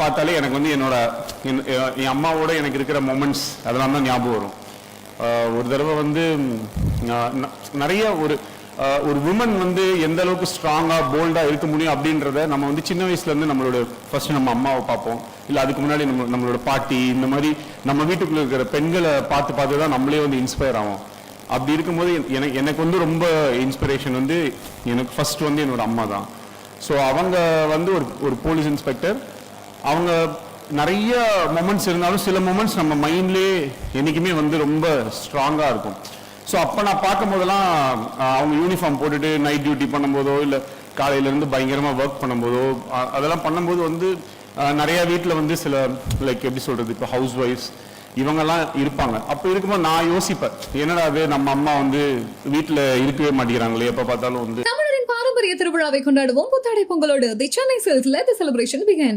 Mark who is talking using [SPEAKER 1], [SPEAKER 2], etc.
[SPEAKER 1] பார்த்தாலே எனக்கு வந்து என் அம்மாவோட எனக்கு இருக்கிற மொமெண்ட்ஸ் அதெல்லாம் தான் ஞாபகம் வரும். ஒரு தடவை வந்து நிறைய ஒரு விமன் வந்து எந்த அளவுக்கு ஸ்ட்ராங்கா போல்டா இருக்க முடியும் அப்படின்றத நம்ம வந்து சின்ன வயசுல இருந்து நம்மளோட ஃபர்ஸ்ட் நம்ம அம்மாவை பார்ப்போம், இல்லை அதுக்கு முன்னாடி நம்மளோட பாட்டி, இந்த மாதிரி நம்ம வீட்டுக்குள்ள இருக்கிற பெண்களை பார்த்து தான் நம்மளே வந்து இன்ஸ்பயர் ஆகும். அப்படி இருக்கும்போது எனக்கு வந்து ரொம்ப இன்ஸ்பிரேஷன் வந்து எனக்கு ஃபர்ஸ்ட் வந்து என்னோட அம்மா தான். ஸோ அவங்க வந்து ஒரு போலீஸ் இன்ஸ்பெக்டர். அவங்க நிறைய மொமெண்ட்ஸ் இருந்தாலும் சில மொமெண்ட்ஸ் நம்ம மைண்ட்லேயே என்றைக்குமே வந்து ரொம்ப ஸ்ட்ராங்காக இருக்கும். ஸோ அப்போ நான் பார்க்கும் போதெல்லாம் அவங்க யூனிஃபார்ம் போட்டுட்டு நைட் டியூட்டி பண்ணும்போதோ இல்லை காலையிலேருந்து பயங்கரமாக ஒர்க் பண்ணும்போதோ அதெல்லாம் பண்ணும்போது வந்து நிறைய வீட்டில் வந்து சில லைக் எப்படி சொல்கிறது, இப்போ ஹவுஸ் ஒய்ஃப்ஸ் இவங்கெல்லாம் இருப்பாங்க. அப்போ இருக்கும்போது நான் யோசிப்பேன், என்னடா அது நம்ம அம்மா வந்து வீட்டில் இருக்கவே மாட்டேங்கிறாங்களே, எப்போ பார்த்தாலும் வந்து.
[SPEAKER 2] தமிழரின் பாரம்பரிய திருவிழாவை கொண்டாடுவோம் புத்தாடை பொங்கலோடு. The Chennai silks let the celebration begin.